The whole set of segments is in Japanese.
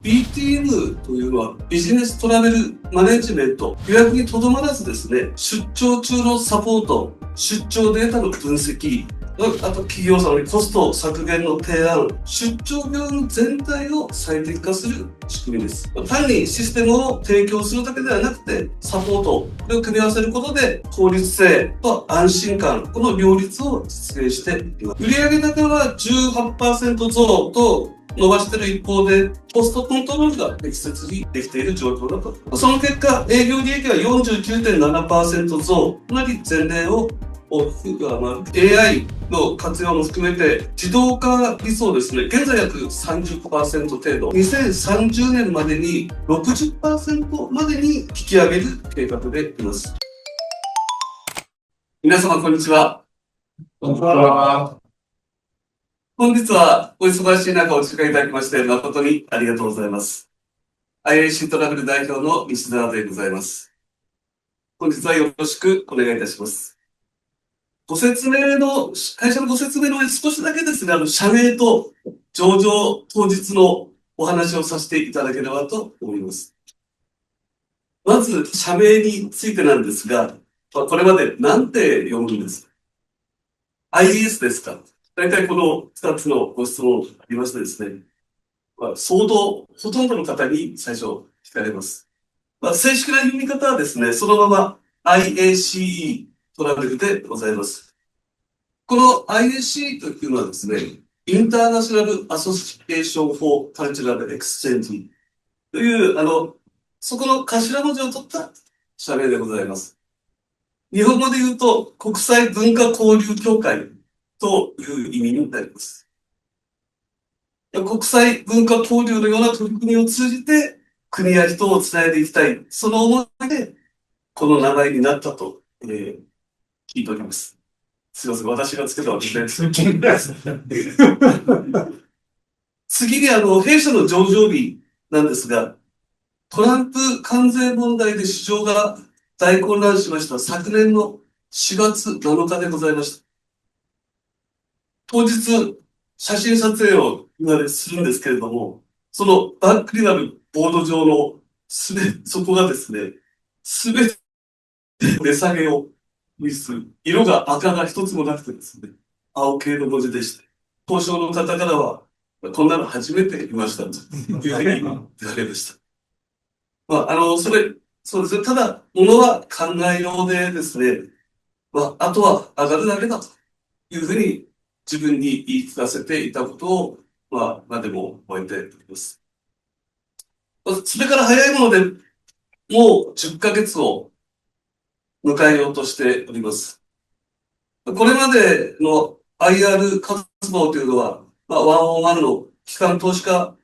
BTM というのはビジネストラベルマネジメント、予約にとどまらずですね、出張中のサポート、出張データの分析、あと企業様にコスト削減の提案、出張業務全体を最適化する仕組みです。単にシステムを提供するだけではなくて、サポート、これを組み合わせることで効率性と安心感、この両立を実現しています。売上高は 18% 増と伸ばしている一方で、コストコントロールが適切にできている状況だと。その結果、営業利益は 49.7% 増となり、前年を大きく上回る。AI の活用も含めて、自動化理想ですね、現在約 30% 程度、2030年までに 60% までに引き上げる計画でいます。皆様、こんにちは。こんにちは。本日はお忙しい中お時間いただきまして誠にありがとうございます。IAC トラベル代表の西澤でございます。本日はよろしくお願いいたします。会社のご説明の上で少しだけですね、社名と上場当日のお話をさせていただければと思います。まず、社名についてなんですが、これまで何て読むんですか？ IAS ですか？大体この2つのご質問ありましてですね、ほとんどの方に最初聞かれます。正式な読み方はですね、そのまま IACE トラベルでございます。この IAC というのはですね、インターナショナルアソシエーション・フォー・カルチュラル・エクスチェンジという、そこの頭文字を取った社名でございます。日本語で言うと、国際文化交流協会という意味になります。国際文化交流のような取り組みを通じて、国や人をつないでいきたい。その思いで、この名前になったと、聞いております。すいません、私がつけたわけです。次に、弊社の上場日なんですが、トランプ関税問題で市場が大混乱しました昨年の4月7日でございました。当日、写真撮影をするんですけれども、そのバックになるボード上のそこがですね、すべて値下げを見する。色が赤が一つもなくてですね、青系の文字でして、交渉の方からは、こんなの初めて見ましたというふうに言われました。そうですね。ただ、ものは考えようでですね、あとは上がるだけだというふうに自分に言い聞かせていたことを、今でも覚えております。それから早いもので、もう10ヶ月を迎えようとしております。これまでの IR 活動というのは、ワンオンワンの機関投資家、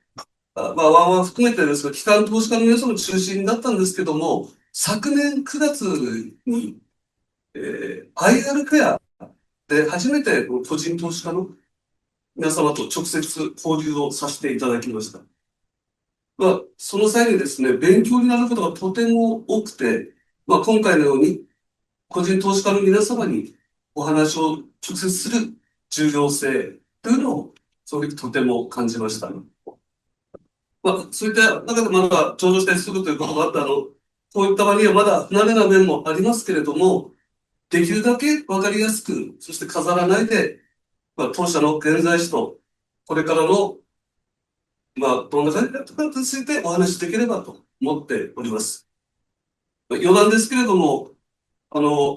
ワンワン含めてですが、機関投資家の皆さんの中心だったんですけども、昨年9月に、IR ケアで初めて個人投資家の皆様と直接交流をさせていただきました。その際にですね、勉強になることがとても多くて、今回のように個人投資家の皆様にお話を直接する重要性というのを、その時とても感じました。そういった中でまだ上場したりするということがあったこういった場にはまだ不慣れな面もありますけれども、できるだけわかりやすく、そして飾らないで、当社の現在地と、これからの、どんな感じだったかについてお話しできればと思っております。余談ですけれども、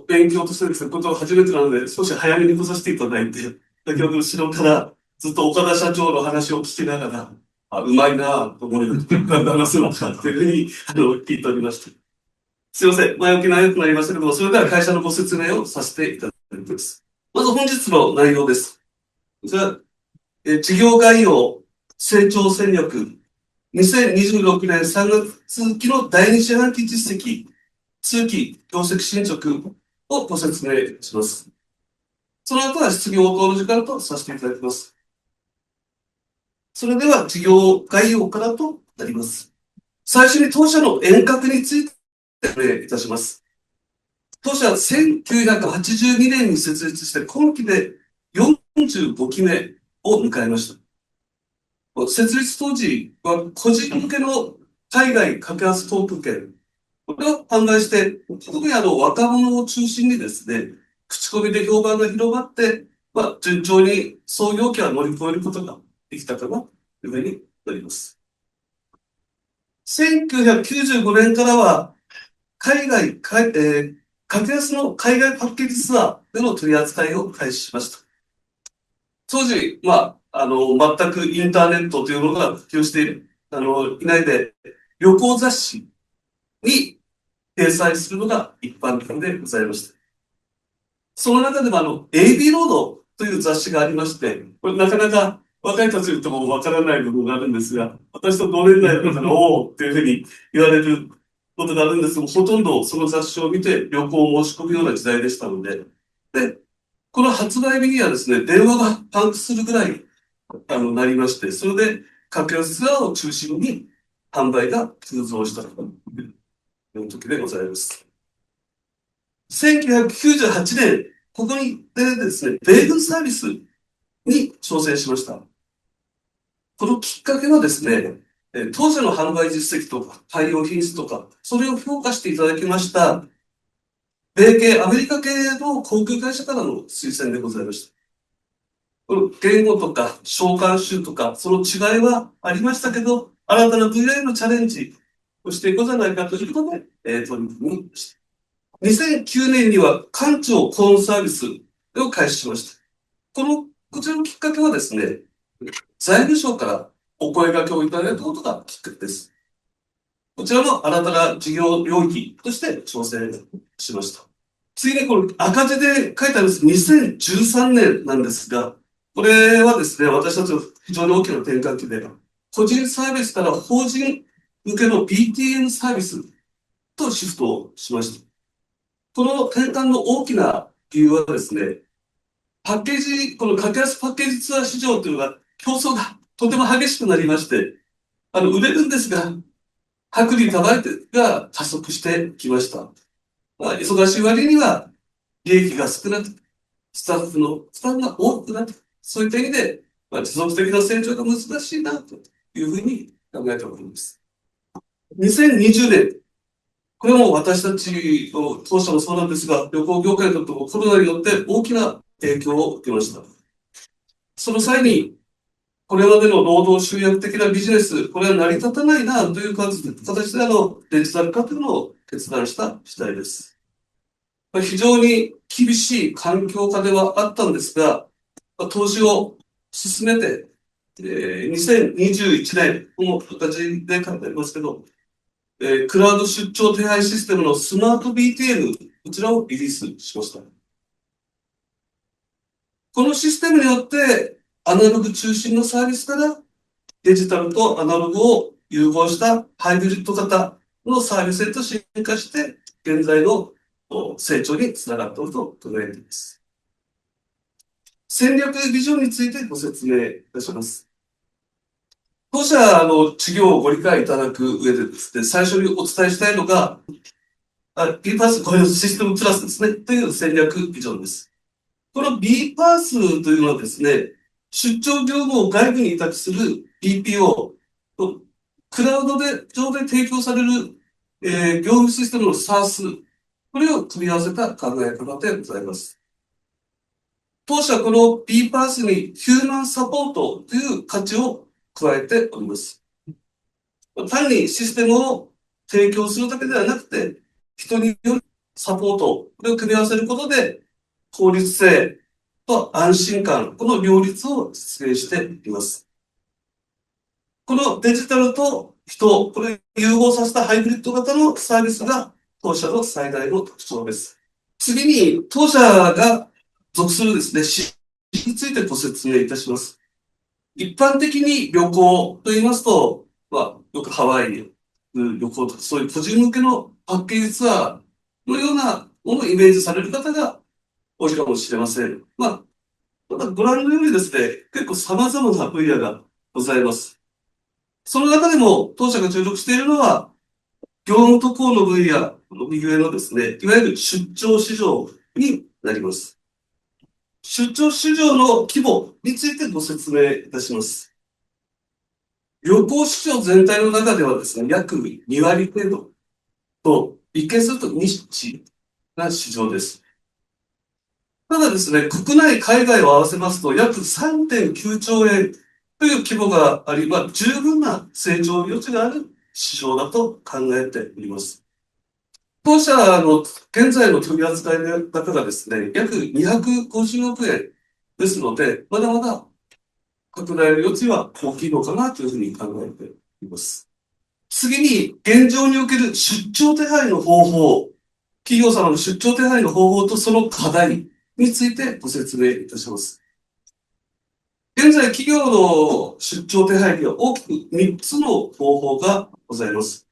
勉強としてですね、ことが初めてなので、少し早めに来させていただいて、先ほど後ろからずっと岡田社長の話を聞きながら、うまいなぁと思いながら話すのかというふうに、聞いておりました。すいません、前置き長くなりましたけども、それでは会社のご説明をさせていただきます。まず本日の内容です。じゃあ、事業概要、成長戦略、2026年3月期の第2四半期実績、通期業績進捗をご説明します。その後は質疑応答の時間とさせていただきます。それでは事業概要からとなります。最初に当社の遠隔について説明いたします。当社は1982年に設立して今期で45期目を迎えました。設立当時は個人向けの海外格安航空券、これを販売して、特に若者を中心にですね、口コミで評判が広がって、順調に創業期は乗り越えることができたかな、というふうになります。1995年からは、海外、格安の海外パッケージツアーでの取り扱いを開始しました。当時、全くインターネットというものが普及していないで、旅行雑誌に掲載するのが一般的でございました。その中でもAB ロードという雑誌がありまして、これなかなか若い人たちともわからない部分があるんですが、私と同年代の方が、おーっていうふうに言われることがあるんですけど、ほとんどその雑誌を見て旅行を申し込むような時代でしたので、で、この発売日にはですね、電話がパンクするぐらい、なりまして、それで、格安ツアーを中心に販売が急増したという時でございます。1998年、ここにでですね、米軍サービスに挑戦しました。このきっかけはですね、当社の販売実績とか、対応品質とか、それを評価していただきました、米系、アメリカ系の航空会社からの推薦でございました。この言語とか、召喚集とか、その違いはありましたけど、新たな分野へのチャレンジをしていこうじゃないかということで、取り組みました。2009年には官庁コーンサービスを開始しました。こちらのきっかけはですね、財務省からお声掛けをいただいたことがきっかけです。こちらも新たな事業領域として挑戦しました。次にこれ赤字で書いてあるんです。2013年なんですが、これはですね、私たちの非常に大きな転換期で、個人サービスから法人向けの BTM サービスとシフトをしました。この転換の大きな理由はですね、この格安パッケージツアー市場というのが競争がとても激しくなりまして、売れるんですが、薄利多売が加速してきました。忙しい割には利益が少なく、スタッフの負担が多くなって、そういった意味で、持続的な成長が難しいな、というふうに考えております。2020年、これも私たちの当社もそうなんですが、旅行業界にとってもコロナによって大きな影響を受けました。その際に、これまでの労働集約的なビジネス、これは成り立たないなという形でデジタル化というのを決断した次第です。非常に厳しい環境下ではあったんですが、投資を進めて、2021年、この形で書いてありますけど、クラウド出張手配システムのスマート BTM、こちらをリリースしました。このシステムによって、アナログ中心のサービスからデジタルとアナログを融合したハイブリッド型のサービスへと進化して、現在の成長につながっていると考えています。戦略ビジョンについてご説明いたします。当社の事業をご理解いただく上でですね、最初にお伝えしたいのが、B パース雇用システムプラスですね、という戦略ビジョンです。この B パースというのはですね、出張業務を外部に委託する BPO、クラウド上で提供される、業務システムの SaaS、これを組み合わせた考え方でございます。当社はこの B パースにヒューマンサポートという価値を加えております。単にシステムを提供するだけではなくて、人によるサポート、これを組み合わせることで、効率性と安心感、この両立を実現しています。このデジタルと人、これを融合させたハイブリッド型のサービスが当社の最大の特徴です。次に、当社が属するですね、についてご説明いたします。一般的に旅行と言いますと、よくハワイに旅行とか、そういう個人向けのパッケージツアーのようなものをイメージされる方が多いかもしれません。ただご覧のようにですね、結構様々な分野がございます。その中でも当社が注力しているのは、業務渡航の分野の右上のですね、いわゆる出張市場になります。出張市場の規模についてご説明いたします。旅行市場全体の中ではですね、約2割程度と、一見するとニッチな市場です。ただですね、国内、海外を合わせますと、約3.9兆円という規模があり、十分な成長余地がある市場だと考えております。当社の現在の取扱高がですね、約250億円ですので、まだまだ拡大の余地は大きいのかなというふうに考えています。次に、現状における出張手配の方法、企業様の出張手配の方法とその課題についてご説明いたします。現在、企業の出張手配には大きく3つの方法がございます。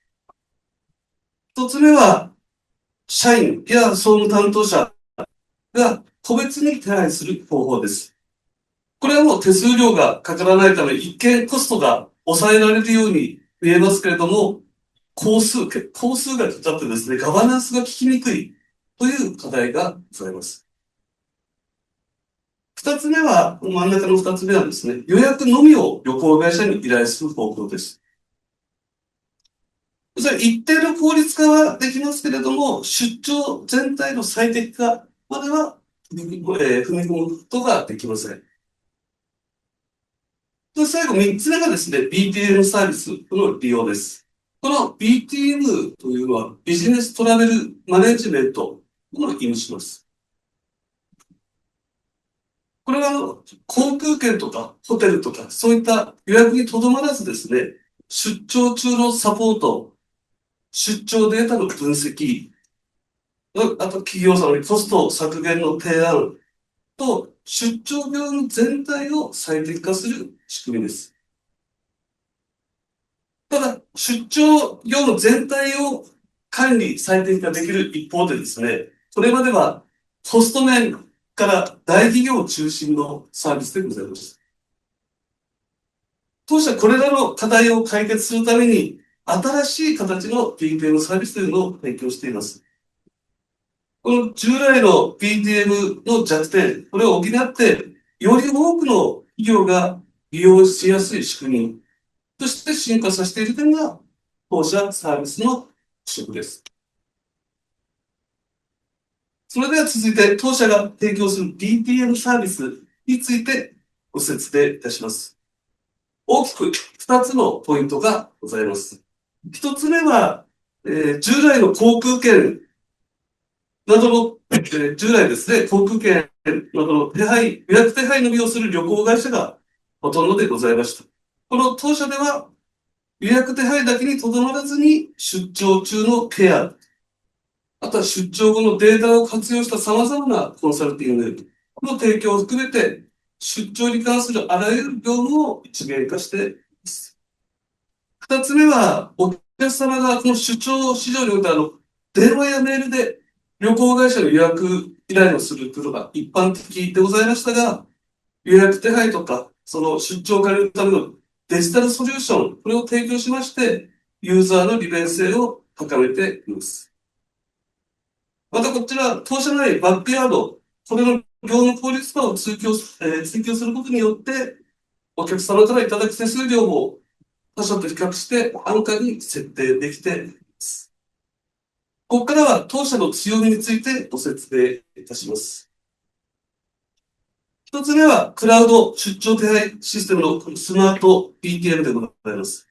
1つ目は、社員や総務担当者が個別に手配する方法です。これはもう手数料がかからないため、一見コストが抑えられるように見えますけれども、工数がかかってですね、ガバナンスが効きにくいという課題がございます。二つ目は、真ん中の二つ目はですね、予約のみを旅行会社に依頼する方法です。それ一定の効率化はできますけれども、出張全体の最適化までは踏み込むことができません。で、最後三つ目がですね、BTM サービスの利用です。この BTM というのはビジネストラベルマネジメントを意味します。これは航空券とかホテルとかそういった予約にとどまらずですね、出張中のサポート、出張データの分析、あと企業様にコスト削減の提案と出張業務全体を最適化する仕組みです。ただ、出張業務全体を管理、最適化できる一方でですね、これまではホスト面から大企業中心のサービスでございました。当社これらの課題を解決するために、新しい形の PTM サービスというのを提供しています。この従来の PTM の弱点、これを補って、より多くの企業が利用しやすい仕組みとして進化させている点が、当社サービスの特色です。それでは続いて、当社が提供する PTM サービスについてご説明いたします。大きく2つのポイントがございます。1つ目は、従来の航空券などの、従来ですね、航空券などの予約手配のみをする旅行会社がほとんどでございました。この当社では、予約手配だけにとどまらずに、出張中のケア、あとは出張後のデータを活用した様々なコンサルティングの提供を含めて、出張に関するあらゆる業務を一元化しています。二つ目は、お客様がこの出張市場において電話やメールで旅行会社の予約依頼をするというのが一般的でございましたが、予約手配とか、その出張管理のためのデジタルソリューション、これを提供しまして、ユーザーの利便性を高めています。またこちら、当社内バックヤード、これの業務効率化を追求することによって、お客様からいただく手数料も他社と比較して安価に設定できています。ここからは当社の強みについてご説明いたします。一つ目は、クラウド出張手配システムのスマート PTM でございます。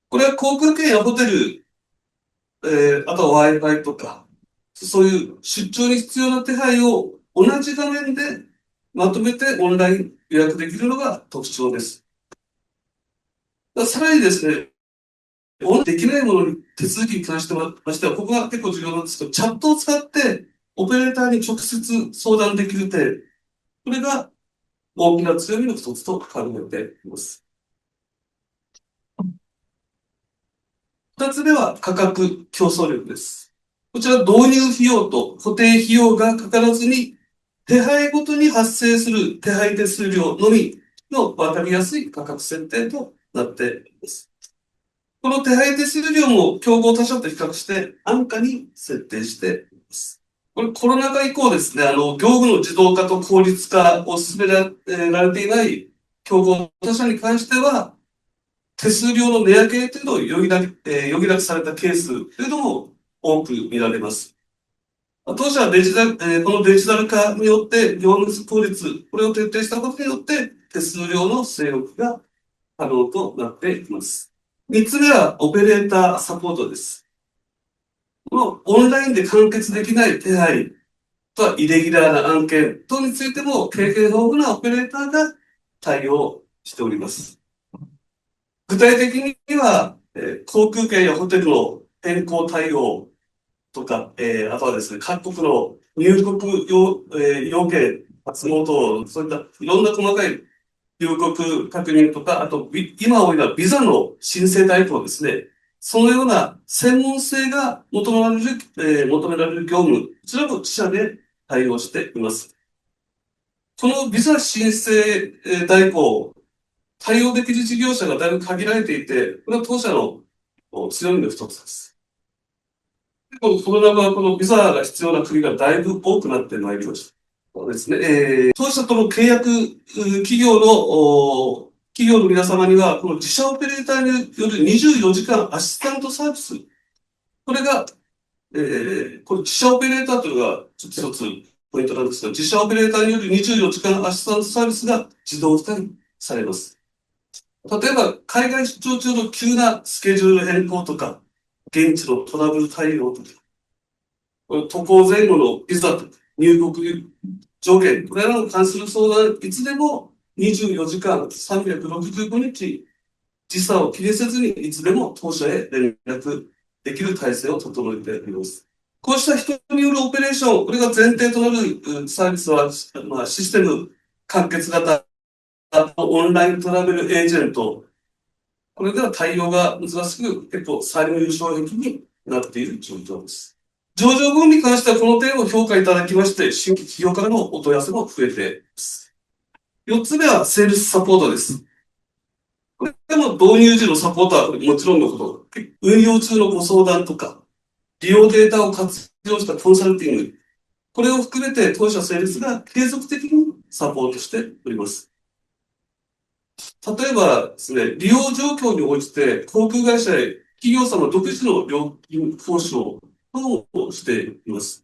これは航空券やホテル、あとは Wi-Fi とか、そういう出張に必要な手配を同じ画面でまとめてオンライン予約できるのが特徴です。さらにですね、できないものに手続きに関しては、ここが結構重要なんですけど、チャットを使ってオペレーターに直接相談できる点、これが大きな強みの一つと考えています。二つ目は価格競争力です。こちら導入費用と固定費用がかからずに、手配ごとに発生する手配手数料のみの分かりやすい価格設定となっています。この手配手数料も競合他社と比較して安価に設定しています。これコロナ禍以降ですね、業務の自動化と効率化を進められていない競合他社に関しては、手数料の値上げというのを余儀なくされたケースというのも多く見られます。当社はこのデジタル化によって業務効率、これを徹底したことによって手数料の据え置きが可能となっています。三つ目はオペレーターサポートです。このオンラインで完結できない手配とはイレギュラーな案件等についても経験豊富なオペレーターが対応しております。具体的には、航空券やホテルの変更対応とか、あとはですね、各国の入国要件、発毛等、そういったいろんな細かい入国確認とか、あと、今多いのはビザの申請代行ですね。そのような専門性が求められる業務、こちらも自社で対応しています。このビザ申請代行、対応できる事業者がだいぶ限られていて、これは当社の強みの一つです。このコロナ後はこのビザが必要な国がだいぶ多くなってまいりました。そうですね。当社との契約企業の皆様には、この自社オペレーターによる24時間アシスタントサービス、これが、この自社オペレーターというのが一つポイントなんですが、自社オペレーターによる24時間アシスタントサービスが自動負担されます。例えば、海外出張中の急なスケジュール変更とか、現地のトラブル対応とか、渡航前後のビザと入国条件、これらに関する相談、いつでも24時間365日、時差を気にせずにいつでも当社へ連絡できる体制を整えています。こうした人によるオペレーション、これが前提となるサービスは、システム完結型、オンライントラベルエージェント、これでは対応が難しく、結構債務障壁になっている状況です。上場分に関してはこの点を評価いただきまして、新規企業からのお問い合わせも増えています。4つ目はセールスサポートです。これも導入時のサポートはもちろんのこと、運用中のご相談とか、利用データを活用したコンサルティング、これを含めて当社セールスが継続的にサポートしております。例えばですね、利用状況に応じて航空会社へ企業様独自の料金交渉をしています。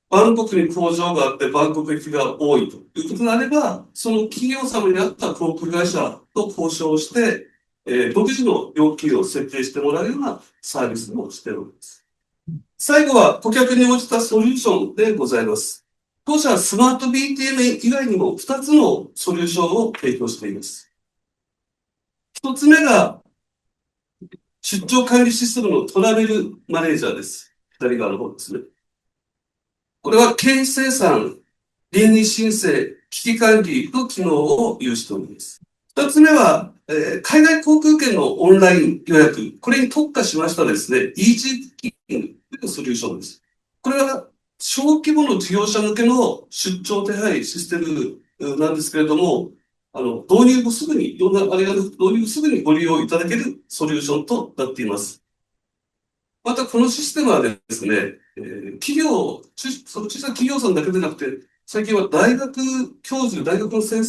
バンコクに工場があってバンコク行きが多いということであれば、その企業様に合った航空会社と交渉して、独自の料金を設定してもらうようなサービスもしております。最後は顧客に応じたソリューションでございます。当社はスマート BTM 以外にも2つのソリューションを提供しています。1つ目が出張管理システムのトラベルマネージャーです。左側の方ですね。これは経費生産、倫理申請、危機管理の機能を有しております。二つ目は、海外航空券のオンライン予約、これに特化しましたですね、イージーブッキングというソリューションです。これは小規模の事業者向けの出張手配システムなんですけれども、導入後すぐに、いろんなあれが導入後すぐにご利用いただけるソリューションとなっています。また、このシステムはですね、その小さな企業さんだけでなくて、最近は大学教授、大学の先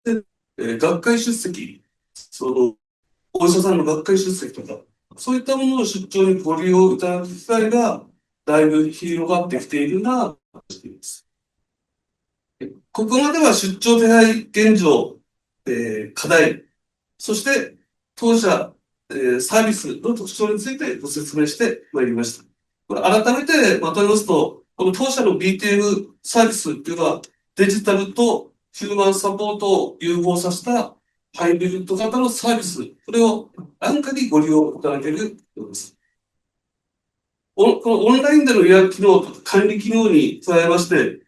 生、学会出席、お医者さんの学会出席とか、そういったものを出張にご利用いただく機会が、だいぶ広がってきているな、としています。ここまでは出張手配現状、課題、そして当社、サービスの特徴についてご説明してまいりました。これ改めてまとめますと、この当社の BTM サービスっていうのはデジタルとヒューマンサポートを融合させたハイブリッド型のサービス、これを安価にご利用いただけるようです。このオンラインでの予約機能と管理機能に加えまして、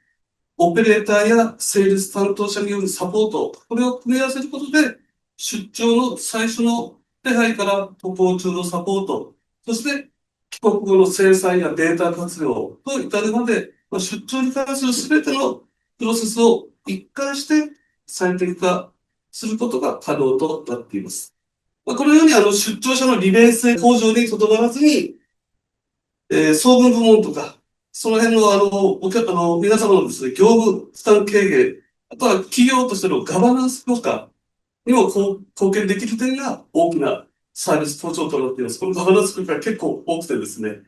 オペレーターやセールス担当者によるサポート、これを組み合わせることで、出張の最初の手配から渡航中のサポート、そして帰国後の生産やデータ活用と至るまで、出張に関するすべてのプロセスを一貫して最適化することが可能となっています。このように出張者の利便性向上にとどまらずに、総務部門とか、その辺の皆様のですね、業務負担軽減、あとは企業としてのガバナンス強化、にも貢献できる点が大きなサービス登場となっています。このガバナンス空間結構多くてですね、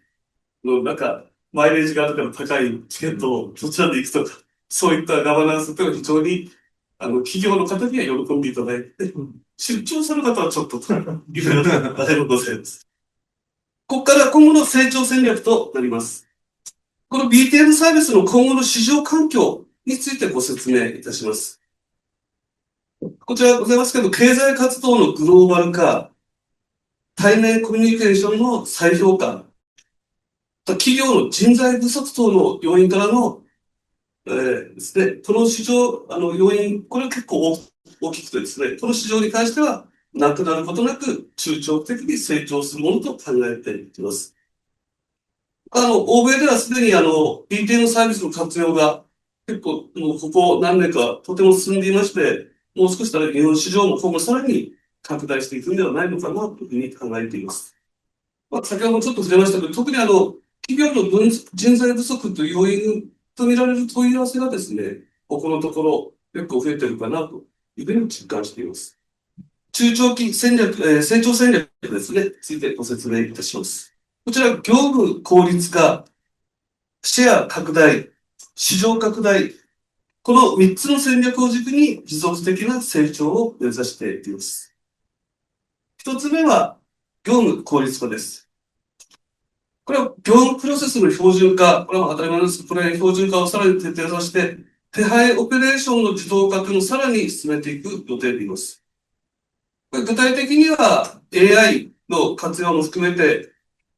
なんか、マイレージが後から高いチケットをそちらで行くとか、そういったガバナンスというのは非常に、企業の方には喜んでいただいて、出張される方はちょっとというふうなあれでございます。ここから今後の成長戦略となります。この BTL サービスの今後の市場環境についてご説明いたします。こちらございますけど、経済活動のグローバル化、対面コミュニケーションの再評価、企業の人材不足等の要因からの、ですね、この市場、要因、これは結構大きくてですね、この市場に関しては、なくなることなく、中長期的に成長するものと考えています。欧米ではすでにBTM サービスの活用が結構、もうここ何年かとても進んでいまして、もう少したら日本市場も今後さらに拡大していくんではないのかなというふうに考えています。先ほどもちょっと触れましたけど、特に企業の人材不足という要因と見られる問い合わせがですね、ここのところ結構増えてるかなというふうに実感しています。中長期戦略、成長戦略ですね、ついてご説明いたします。こちら、業務効率化、シェア拡大、市場拡大、この3つの戦略を軸に持続的な成長を目指しています。1つ目は、業務効率化です。これは業務プロセスの標準化、これは当たり前です。これ標準化をさらに徹底させて、手配オペレーションの自動化というのをさらに進めていく予定でいます。具体的には AI の活用も含めて、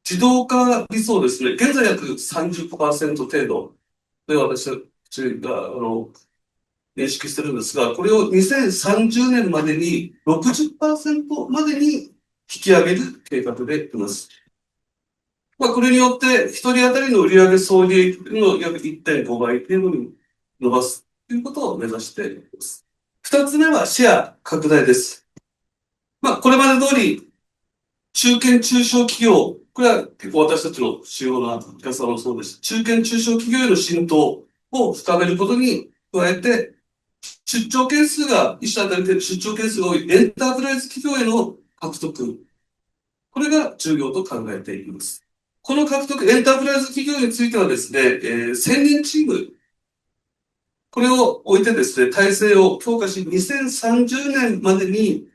自動化理想ですね。現在約30%程度で私たちが認識してるんですが、これを2030年までに60%までに引き上げる計画でいます。これによって、一人当たりの売上総利益の約1.5倍程度に伸ばすということを目指しています。二つ目はシェア拡大です。これまで通り、中堅中小企業、これは結構私たちの主要なお客様もそうです。中堅中小企業への浸透を深めることに加えて、出張件数が、一社当たりで出張件数が多いエンタープライズ企業への獲得、これが重要と考えています。この獲得、エンタープライズ企業についてはですね、専任チーム、これを置いてですね、体制を強化し、2030年までに、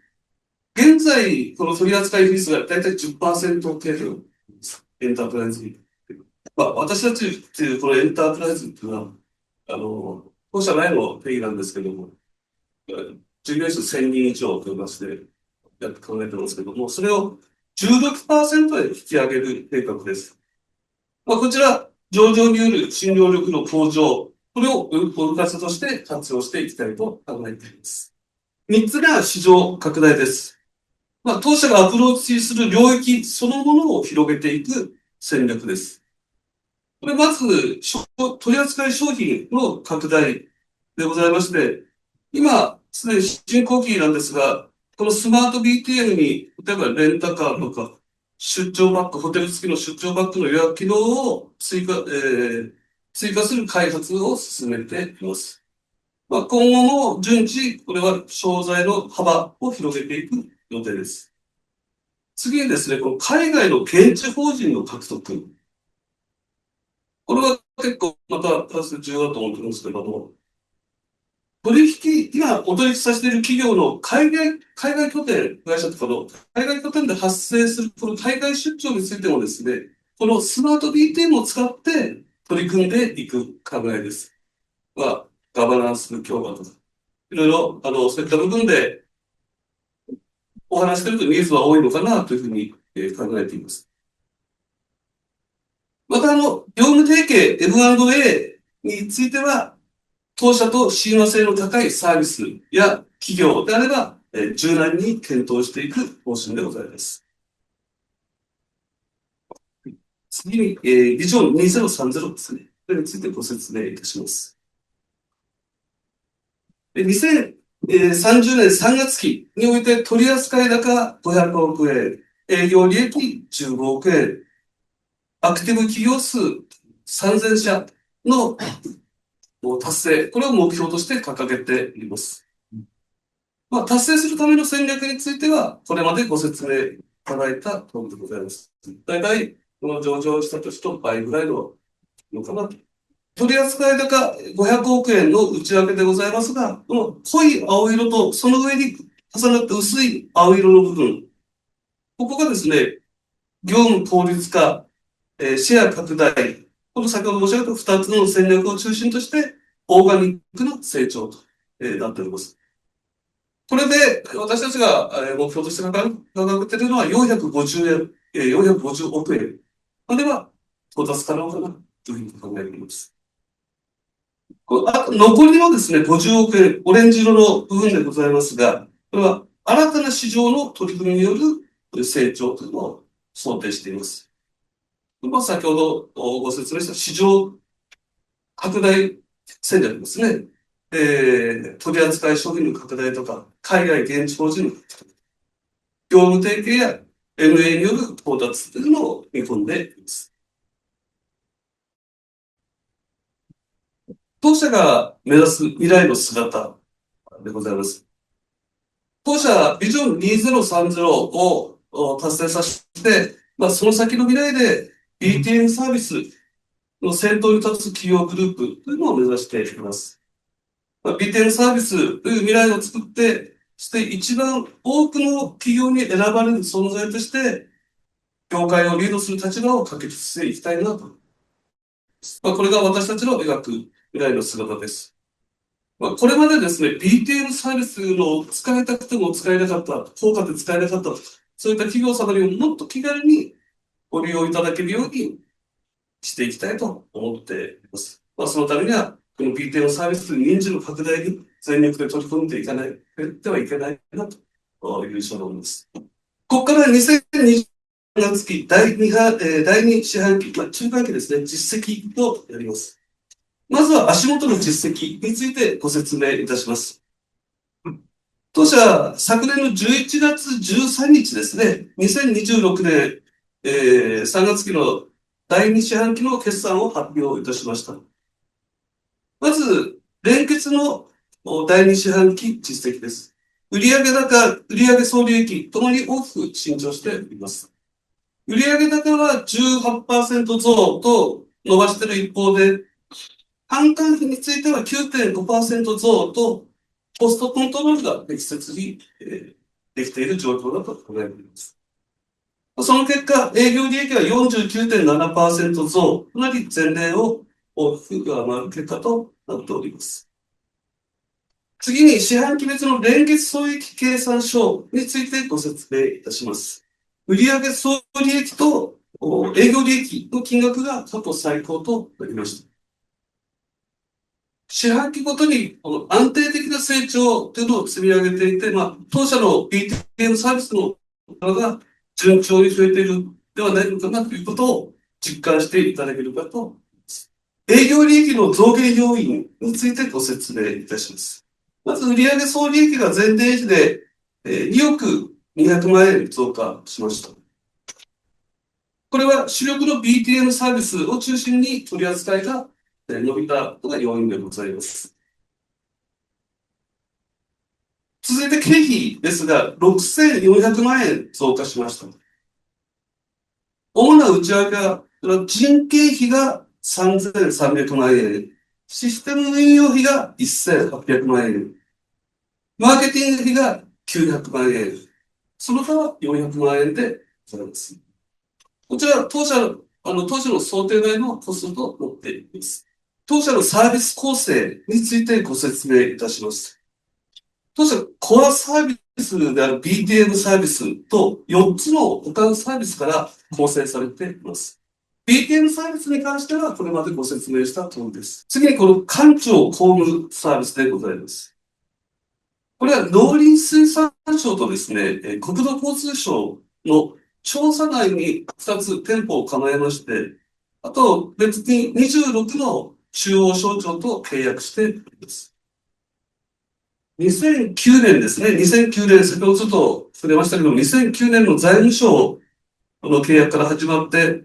現在、この取扱いフィースがだいたい10%程度です。エンタープライズに。私たちっていうこのエンタープライズっていうのは、当社内の定義なんですけども、従業員数1000人以上という形で考えてますけども、それを16%へ引き上げる計画です。こちら、上場による診療力の向上、これを分割として活用していきたいと考えています。三つ目は市場拡大です。当社がアプローチする領域そのものを広げていく戦略です。これまず、取扱い商品の拡大でございまして、今、すでに進行期なんですが、このスマート BTM に、例えばレンタカーとか、出張バッグ、ホテル付きの出張バッグの予約機能を追加する開発を進めています。今後も順次、これは商材の幅を広げていく予定です。次にですね、この海外の現地法人の獲得。これは結構また重要だと思ってるんですけども、今お取引させている企業の海外拠点、会社とかの海外拠点で発生するこの海外出張についてもですね、このスマート BTM を使って取り組んでいく考えです。ガバナンス強化とか、いろいろ、そういった部分でお話してるとニーズは多いのかなというふうに考えています。また、業務提携 M&A については、当社と親和性の高いサービスや企業であれば、柔軟に検討していく方針でございます。次に、ビジョン2030ですね。これについてご説明いたします。2030年3月期において取扱高500億円、営業利益15億円、アクティブ企業数3000社の達成、これを目標として掲げています。達成するための戦略については、これまでご説明いただいた通りでございます。大体、この上場した年と倍ぐらいのかなと。取扱高500億円の内訳でございますが、この濃い青色とその上に重なって薄い青色の部分、ここがですね、業務効率化、シェア拡大、この先ほど申し上げた2つの戦略を中心として、オーガニックな成長と、なっております。これで私たちが目標として掲げているのは450円、450億円までは到達可能かなというふうに考えています。残りのですね、50億円、オレンジ色の部分でございますが、これは新たな市場の取り組みによる成長というのを想定しています。先ほどご説明した市場拡大戦略ですね。取扱商品の拡大とか、海外現地法人の業務提携や MA による到達というのを見込んでいます。当社が目指す未来の姿でございます。当社ビジョン2030を達成させて、その先の未来で BTN サービスの先頭に立つ企業グループというのを目指しています。BTN サービスという未来を作って、そして一番多くの企業に選ばれる存在として、業界をリードする立場を確立していきたいなと。これが私たちの描く未来の姿です。これまでですね、BTN サービスの使いたくても使えなかった、効果で使えなかった、そういった企業様にももっと気軽にご利用いただけるようにしていきたいと思っています。そのためには、この BTN サービス認知の拡大に全力で取り組んでいかない、ではいけないなという印象で思います。ここから2020年月第2四半期、中間期ですね、実績とやります。まずは足元の実績についてご説明いたします。当社、昨年の11月13日ですね、2026年、3月期の第2四半期の決算を発表いたしました。まず、連結の第2四半期実績です。売上高、売上総利益ともに大きく伸長しております。売上高は18%増と伸ばしている一方で、販管費については 9.5% 増と、コストコントロールが適切に、できている状況だと考えています。その結果、営業利益は 49.7% 増、かなり前年を大きく上回る結果となっております。次に、四半期別の連結損益計算書についてご説明いたします。売上総利益と営業利益の金額が過去最高となりました。四半期ごとに安定的な成長というのを積み上げていて、当社の BTM サービスの側が順調に増えているではないのかなということを実感していただけるかと思います。営業利益の増減要因についてご説明いたします。まず、売上総利益が前年比で2億200万円増加しました。これは主力の BTM サービスを中心に取り扱いが伸びたのが要因でございます。続いて経費ですが、6400万円増加しました。主な内訳は、人件費が3300万円、システム運用費が1800万円、マーケティング費が900万円、その他は400万円でございます。こちら、当社の想定内のコストとなっています。当社のサービス構成についてご説明いたします。当社、コアサービスである BTM サービスと4つの他のサービスから構成されています。BTM サービスに関してはこれまでご説明した通りです。次にこの官庁公務サービスでございます。これは農林水産省とですね、国土交通省の調査内に2つ店舗を構えまして、あと別に26の中央省庁と契約しています。2009年ですね。2009年、先ほどちょっと触れましたけど、2009年の財務省の契約から始まって、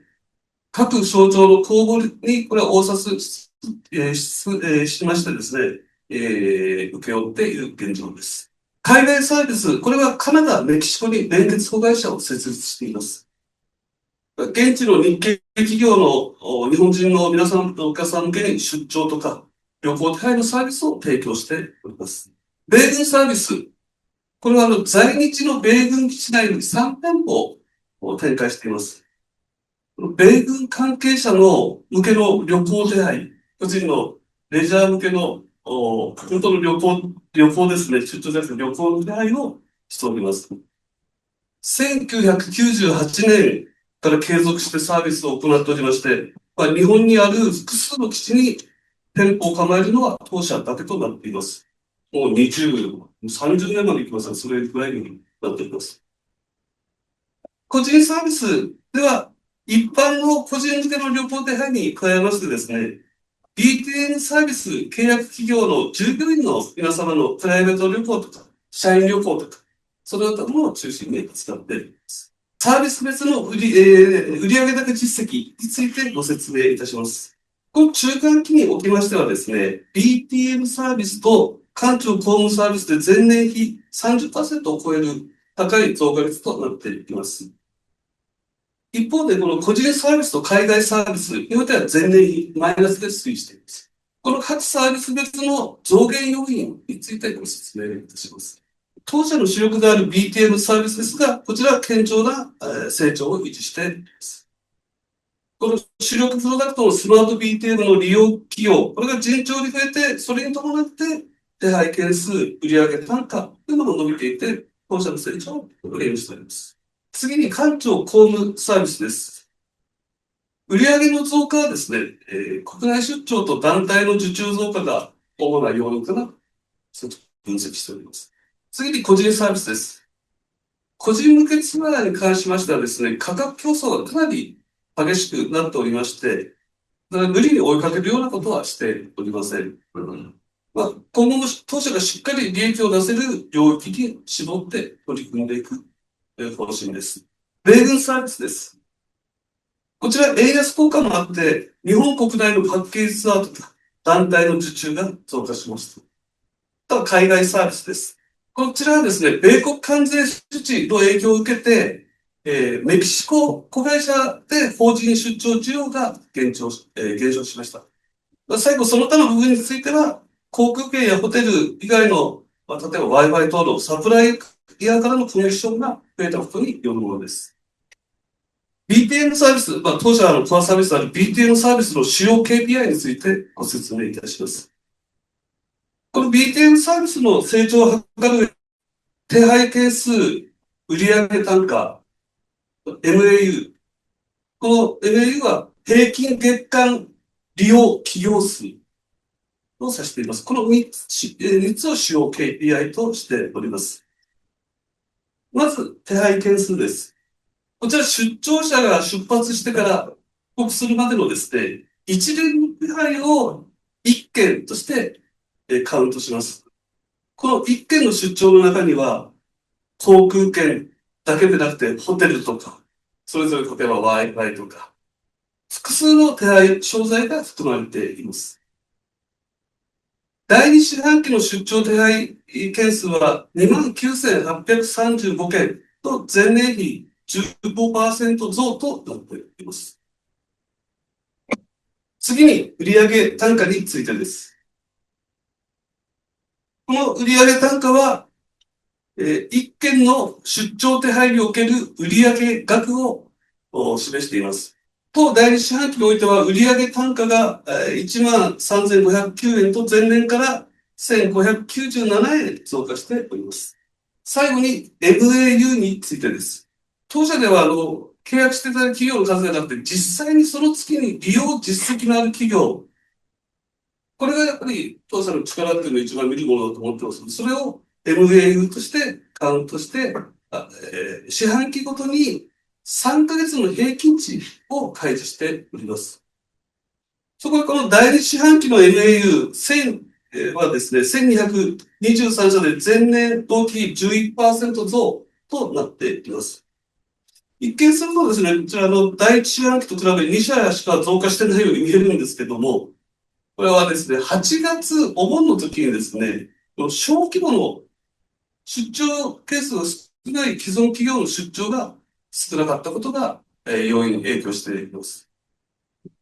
各省庁の公募に、これは応札しましてですね、請け負っている現状です。海外サービス、これはカナダ、メキシコに連結子会社を設立しています。現地の日系企業の日本人の皆さん、お客さん向けに出張とか旅行手配のサービスを提供しております。米軍サービス、これは在日の米軍基地内に3店舗を展開しています。米軍関係者の向けの旅行手配、個人のレジャー向けの本当の旅行ですね、出張じゃなくて旅行の手配をしております。1998年から継続してサービスを行っておりまして、日本にある複数の基地に店舗を構えるのは当社だけとなっています。もう30年まで行きますが、それぐらいになっています。個人サービスでは、一般の個人向けの旅行手配に加えましてですね、BTN サービス契約企業の従業員の皆様のプライベート旅行とか、社員旅行とか、その他も中心に使っています。サービス別の売上高実績についてご説明いたします。この中間期におきましてはですね、BTM サービスと官庁公務サービスで前年比 30% を超える高い増加率となっています。一方で、この個人サービスと海外サービスにおいては前年比マイナスで推移しています。この各サービス別の増減要因についてご説明いたします。当社の主力である BTM サービスですが、こちらは堅調な成長を維持しています。この主力プロダクトのスマート BTM の利用企業、これが順調に増えて、それに伴って手配件数、売上単価というものが伸びていて、当社の成長を連しております。次に官庁公務サービスです。売上の増加はですね、国内出張と団体の受注増加が主な要因かな、分析しております。次に個人サービスです。個人向けツアーに関しましてはですね、価格競争がかなり激しくなっておりまして、無理に追いかけるようなことはしておりません。今後も当社がしっかり利益を出せる領域に絞って取り組んでいく方針です。米軍サービスです。こちら、円安効果もあって、日本国内のパッケージツアーとか団体の受注が増加しました。海外サービスです。こちらはですね、米国関税措置の影響を受けて、メキシコ子会社で法人出張需要が減少しました。最後、その他の部分については、航空券やホテル以外の、例えば Wi-Fi 等のサプライヤーからのコネクションが増えたことによるものです。BTN サービス、当社のコアサービスである BTN サービスの主要 KPI についてご説明いたします。この BTN サービスの成長を図る手配係数、売上単価、MAU。この MAU は平均月間利用企業数を指しています。この3つを主要 KPI としております。まず、手配件数です。こちら出張者が出発してから帰国するまでのですね、一連の手配を1件としてカウントします。この1件の出張の中には、航空券だけでなくて、ホテルとか、それぞれ例えば Wi-Fi とか、複数の手配商材が含まれています。第2四半期の出張手配件数は29,835件と前年比15% 増となっています。次に売上単価についてです。この売上単価は、1件の出張手配における売上額を示しています。第2四半期においては売上単価が13,509円と前年から1,597円増加しております。最後に MAU についてです。当社では契約していただく企業の数がなくて、実際にその月に利用実績のある企業、これがやっぱり当社の力っていうのを一番見るものだと思ってます。それを MAU としてカウントして、四半期ごとに3ヶ月の平均値を開示しております。そこでこの第2四半期の MAU1000 はですね、1223社で前年同期比 11% 増となっています。一見するとですね、こちら第1四半期と比べ2社しか増加してないように見えるんですけども、これはですね、8月お盆の時にですね、小規模の出張ケースが少ない既存企業の出張が少なかったことが、要因に影響しています。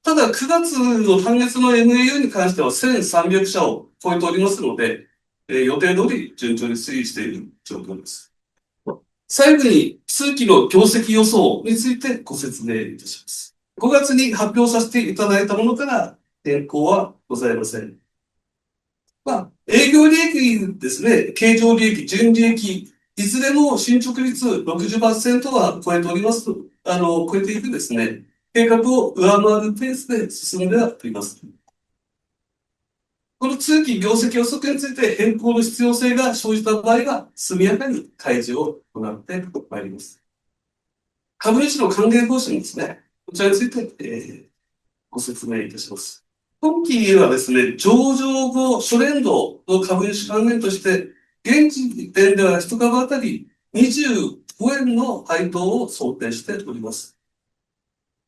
ただ、9月の単月の MAU に関しては1300社を超えておりますので、予定通り順調に推移している状況です。最後に、通期の業績予想についてご説明いたします。5月に発表させていただいたものから変更はございません。営業利益ですね、経常利益、純利益、いずれも進捗率60%は超えております。超えていくですね、計画を上回るペースで進んでおります。この通期業績予測について変更の必要性が生じた場合は、速やかに開示を行ってまいります。株主の還元方針ですね。こちらについて、ご説明いたします。今期はですね、上場後初年度の株主還元として、現時点では1株当たり25円の配当を想定しております。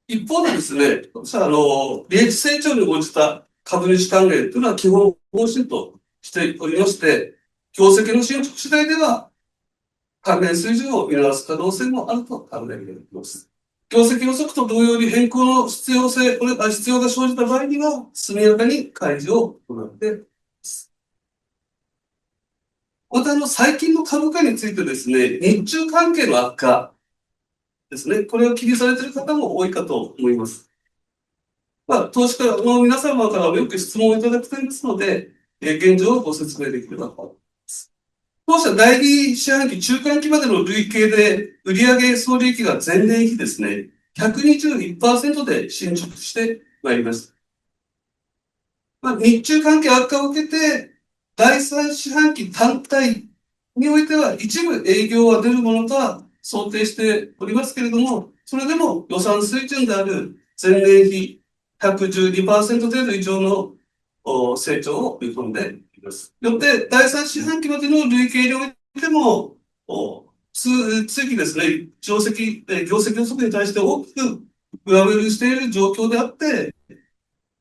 一方でですね、利益成長に応じた株主還元というのは基本方針としておりまして、業績の進捗次第では還元水準を見直す可能性もあると考えられます。業績予測と同様に変更の必要が生じた場合には、速やかに開示を行っています。また、最近の株価についてですね、日中関係の悪化ですね、これを気にされている方も多いかと思います。投資家の皆様からもよく質問をいただく点ですので、現状をご説明できればと思います。当社第2四半期中間期までの累計で売上総利益が前年比ですね、121% で進捗してまいります。日中関係悪化を受けて、第3四半期単体においては一部営業は出るものとは想定しておりますけれども、それでも予算水準である前年比112% 程度以上の成長を見込んでいます。よって、第3四半期までの累計においても、次ですね、業績予測に対して大きく上振れしている状況であって、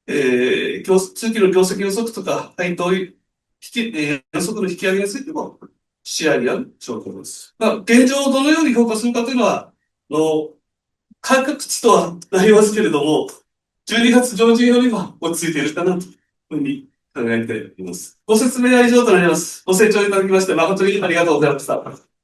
通期の業績予測とか、配当予測の引き上げについても視野にある状況です。現状をどのように評価するかというのは、感覚値とはなりますけれども、12月上旬よりは落ち着いているかなというふうに考えています。ご説明は以上となります。ご清聴いただきまして誠にありがとうございました。